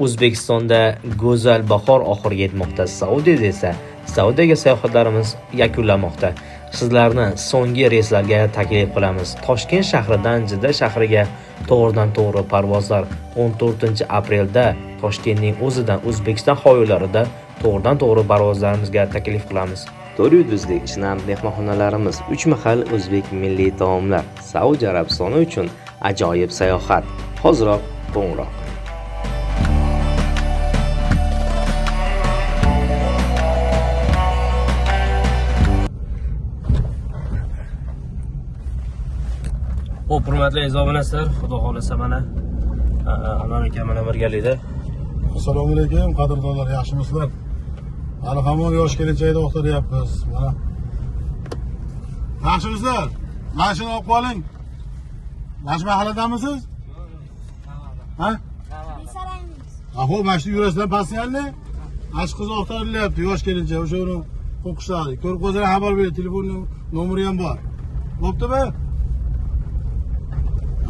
O'zbekistonda go'zal bahor oxiriga yetmoqda. Saudiyada esa Saudiyaga sayohatlarimiz yakunlanmoqda. Sizlarni so'nggi reyslarga taklif qilamiz. Toshkent shahridan Jidda shahriga to'g'ridan-to'g'ri parvozlar 14-aprelda Toshkentning o'zidan O'zbekiston havo yo'llarida to'g'ridan-to'g'ri parvozlarimizga taklif qilamiz. 4 yulduzli Chinam mehmonxonalarimiz, 3 mahal o'zbek milliy taomlar, Saudiya Arabistoni uchun ajoyib sayohat. Hoziroq qo'ng'iroq. Xo'p, hurmatli obunachilar, xudo xolasa mana Anvar aka mana birgalikda. Assalomu alaykum, qadrdonlar, yaxshimisizlar? Hali hamon yosh kelinchakda o'xtaryapmiz. Mana. Yaxshimisizlar? Mashina olib qoling. Mana mahalladamisiz? Ha? Aho, mashina yurasidan pasyalni. Ash qiz o'xtarilyapti, yosh kelinchak, o'sha uni qo'qishlari. Ko'rib qo'ysalar xabar bering, telefon nomeri ham bor. Bo'ptimi?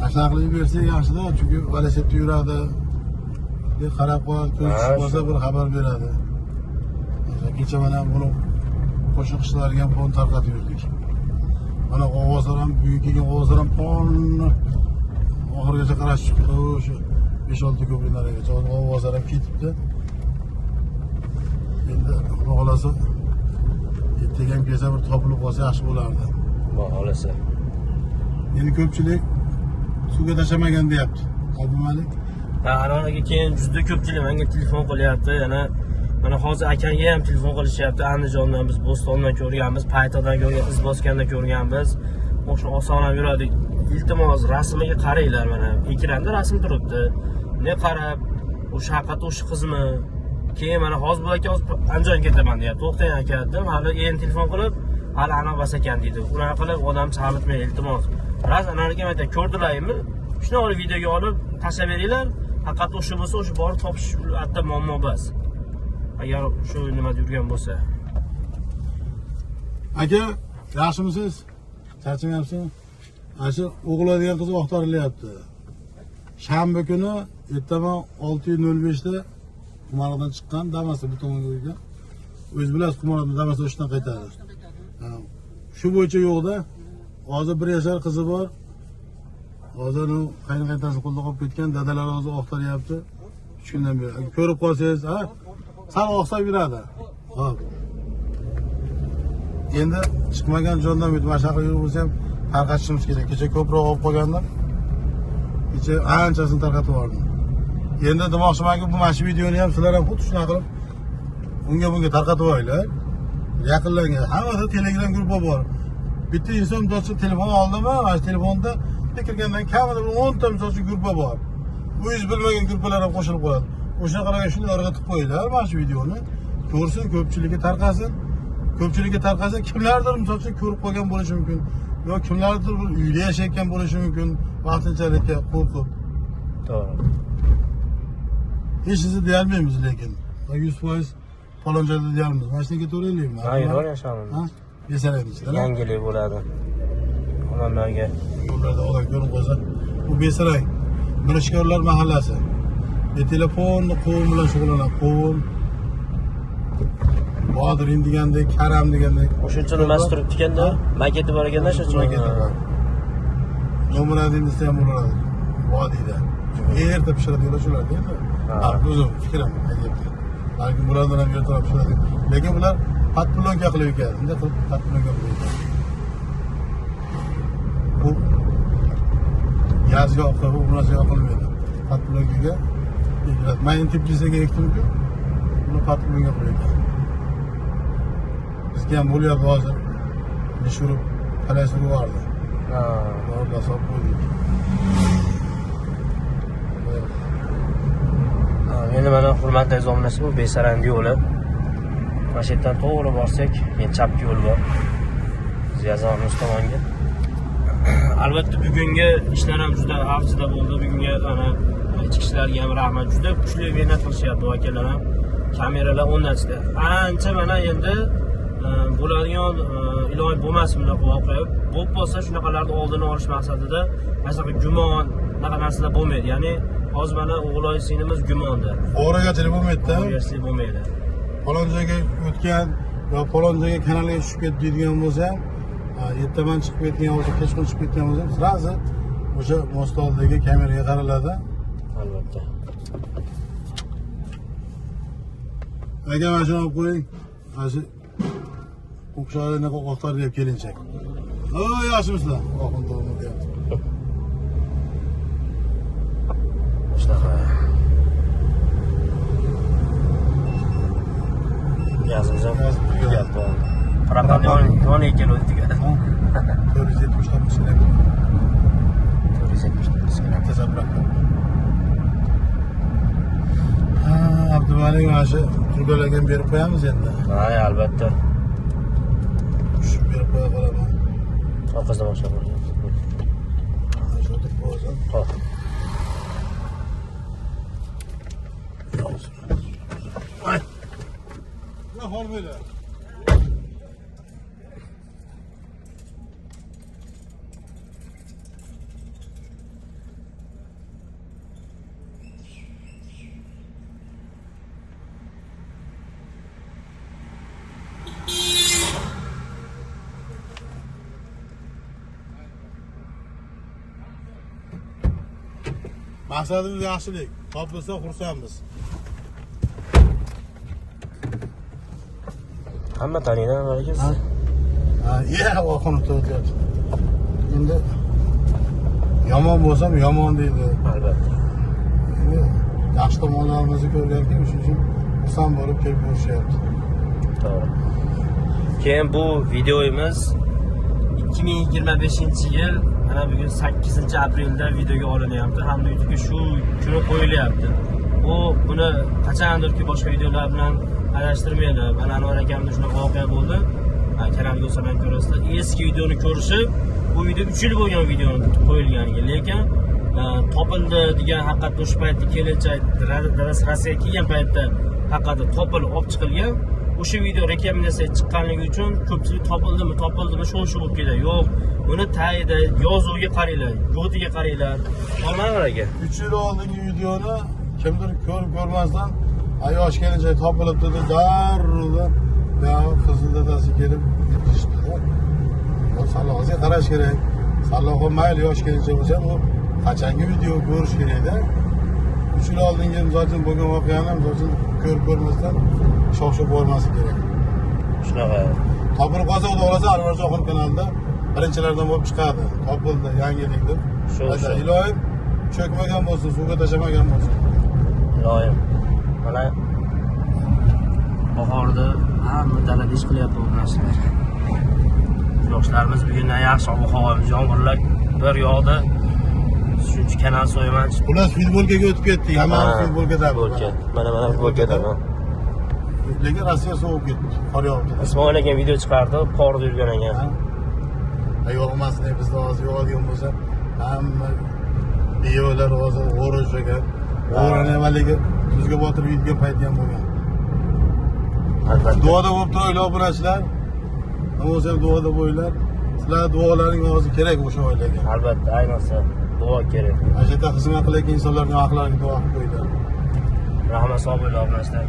Ashna qilib bersak yaxshida, chunki velosipedda yuradi. Qarab qo'yadi, ko'rib chiqmasa bir xabar beradi. Kecha mana buni qo'shiq ishlariga ham tarqatib yurdik. Mana ovozlar ham, bugun kelgan ovozlar ham oxirigacha qarash chiqdi. O'sha 5-6 ko'prinlargacha ovozlar ham ketibdi. Endi xudo xolasa ertaga ham kelsa bir topilib qolsa yaxshi bo'lardi. Xudo xolasa. Endi ko'pchilik suvga tashlamagan deyapti. Abdumalik. Anvarga keyin juda ko'pchilik menga telefon qilyapti. Yana mana hozir akaga ham telefon qilishyapti. Andijondan biz Bo'stondan ko'rganmiz, Paytadan ko'rgan, iz bosganda ko'rganmiz. O'sha osonab yuradik. Iltimos rasmiga qaranglar, mana ekranda rasm turibdi. Ne qarab, o'sha haqiqat o'sha qizmi? Keyin mana hozir bu aka Andijonga ketaman deyapti. To'xtang aka dedim. Hali endi telefon qilib, hali ana bas ekan deydi. Unaqa qilib odam chalg'itmay, iltimos. Raz anarga aytay, ko'rdilarmi? Shuni olib videoga olib tashlab beringlar. Haqiqat o'sha bo'lsa, o'sha borib topish hatto muammo bas. Agar shu nima yurgan bo'lsa. Aka, yaxshimisiz? Charchamayapsizmi? Ashu o'g'il degan qiz o'xtarilyapti. Shanba kuni ertaman 6:05 da Qumardan chiqqan, Damasda bu tomonga o'tgan. O'z bilasiz, Qumardan Damasda o'shdan qaytadi. Shu bo'yicha yo'qda. Hozir 1 yashar qizi bor. Hozir u qaynotasi qo'lda qolib ketgan, dadalar hozir o'xtaryapti. 3 kundan beri. Ko'rib qolsangiz, ha? Sal o'xsab yuradi. Xo'p. Endi chiqmagan jondan o'tib, mana shunaqa yurib bo'lsa ham tarqatishimiz kerak. Kecha ko'proq olib qolgandim. Kecha anchasini tarqatib yubordim. Endi demoqchimanki, bu mana shu videoni ham sizlar ham xuddi shunaqa qilib bunga tarqatib qo'yinglar. Yaqinlarga hammada Telegram guruhi bor. Bitta inson do'sti telefon oldimi, mana telefonda kirgandan kamida 10 ta misol uchun guruh bor. Bu iz bilmagan guruhlar ham qo'shilib qoladi. O'sha qaragan shuni o'rgatib qo'yinglar mana shu videoni. Ko'rsin, ko'pchilikka tarqasin. Ko'pchilikka tarqasa kimlardir misol uchun ko'rib qolgan bo'lishi mumkin. Yo kimlardir bir uyda yashayotgan bo'lishi mumkin, vaqtinchalikka qo'rqib. To'g'ri. Hech narsa deyolmaymiz lekin. 100% falon joyda deyolmaymiz. Mana shunga to'g'rilaymi? Mayli, yashamin. Ha? Besarangiz. Yangilik bo'ladi. Odamlarga yo'llarda odam ko'rib qolsa, bu Besarang Mirishkorlar mahallasi. Telefonni qovun bilan shug'ullanadi. Qovun, Bodirin degandek, Karam degandek. O'shuncha nimasi turibdi ekanda, maketi bor ekanda, shuning uchun. Nomeradini desa ham bo'ladi. Vodiyda. Erta pishiradilar shular endi. O'zim fikrim aytyapti. Balki bulardan ham ertaroq pishiradi. Lekin bular patpulonka qilib ekan. Bunday qilib patpulonka qilib ekan. Bu yazga oqib, bu narsa yoqilmaydi. Patpulonkaga ekiladi. Men Tbilisiga ekdim-ku, buni patpulonka qilib ekan. Bizga ham bo'lyapti hozir. Nishurib, qalay surib vardi. Doğru solib qo'ydik. Endi mana hurmatli obunachi, bu Besarang yo'li. Mana shu yerdan to'g'ri borsak, keyin chapga yo'l bor. Ziyazonimiz tomonga. Albatta bugungi ishlar ham juda avjida bo'ldi. Bugungi ana ichki ishlarga ham rahmat. Juda kuchli mehnat qilishyapti vakillar ham. Kameralar o'rnatishdi. Ancha mana endi bo'ladigan iloji bo'lmasin bunaqa voqea. Bo'lib bo'lsa shunaqalarni oldini olish maqsadida masalan gumon bunaqa narsalar bo'lmaydi. Ya'ni hozir mana o'g'loy singlimiz gumonda. O'g'rigarchilik bo'lmaydi-da. O'g'rigarchilik bo'lmaydi. Falon joyga o'tgan yo falon joyga kanalga tushib ketdi deydigan bo'lsa ham, ertaman chiqib ketgan bo'lsa, kechqurun chiqib ketgan bo'lsa, sразу o'sha most oldidagi kameraga qaraladi. Albatta. Aka mana shuni olib qo'ying. Mana shu o'xsharini qo'qoqlar deb kelinchak. Oy, yaxshimisizlar? Oxun to'g'ri deyapti. Shunaqa. Yazimizam tugadi. Propan yon ekan o'zi tugadi. 470 topmish kerak. 470 kerak. Tasavvur Abdumalik mana shu turgalarga berib qo'yamiz endi. Ha, albatta. Tushib berib qo'ya qolaman. Orqasidan boshlab boramiz. Shu turib qo'ysan. Xo'p. Voy. Ne hol böyle? Maqsadimiz yaxshilik. Topilsa xursandmiz. Hamma taniydi malakasi. Ya, oxuni to'ydi. Endi yomon bo'lsam yomon deydi. Albatta. Endi yaxshi tomonlarimizni ko'rganki, shuning uchun xursand bo'lib kelib ko'rishyapti. To'g'ri. Keyin bu videomiz 2025-yil mana bugun 8-aprelda videoga olinyapti. Hamda YouTube'ga shu kuni qo'yilyapti. Buni qachondirki boshqa videolar bilan adashtirmaydi. Mana Anvar akamda shunaqa voqea bo'ldi. Kanalga o'saman ko'rasizlar. Eski videoni ko'rishib, bu video 3 yil bo'lgan videoni qo'yilganiga, lekin topildi degan haqiqatda o'sha paytda kelinchak dadasi Rossiyaga kelgan paytda haqiqatda topilib olib chiqilgan. O'sha video rekomendatsiya chiqqanligi uchun ko'pchilik topildimi shu bo'lib keladi. Yo'q, buni tagida yozuviga qaranglar, yo'tiga qaranglar. Olmay aka. 3 yil oldingi videoni kimdir ko'rib ko'rmasdan yosh kelinchak topilibdi deb darrov qizil dadasi kelib yetishdi. Salohiga qarash kerak. Salohi mayli yosh kelinchak bo'lsa, u qachongi video ko'rish kerak-da. 3 yil oldingi zaten bo'lgan voqeani zaten ko'rib ko'rmasdan shoshib bormaslik kerak. Shunaqa. Topilib qolsa, xudo xolasa Anvar Shohim kanalida birinchilardan bo'lib chiqadi. Topildi, yangilik deb. Iloyim cho'kmagan bo'lsin, suvga tashlamagan bo'lsin. Iloyim. Mana bahorda hamma dalada ish qilyapti bu narsalar. Yoshlarimiz bugundan yaxshi ob-havo, yomg'irlar bir yog'di. Shuncha kanal so'yaman. Xullas futbolkaga o'tib ketdik. Hammamiz futbolkada. Mana futbolkadaman. Lekin Rossiya sovib ketdi. Qor yog'di. Ismoil aka video chiqardi, qorda yurgan ekan. Yo'lmasdan bizda hozir yo'qolgan bo'lsa, hamma beyo'lar hozir o'rishagan. O'rani avvaliga tuzga botirib yutgan payti ham bo'lgan. Albatta. Duoda bo'lib turaylik obunachilar. Nima bo'lsa ham duoda bo'linglar. Sizlar duolaring hozir kerak o'sha oilaga. Albatta, ayniqsa duo kerak. Ajeta xizmat qilayotgan insonlarning haqlariga duo qilib qo'yinglar. Rahmat, sog' bo'linglar obunachilar.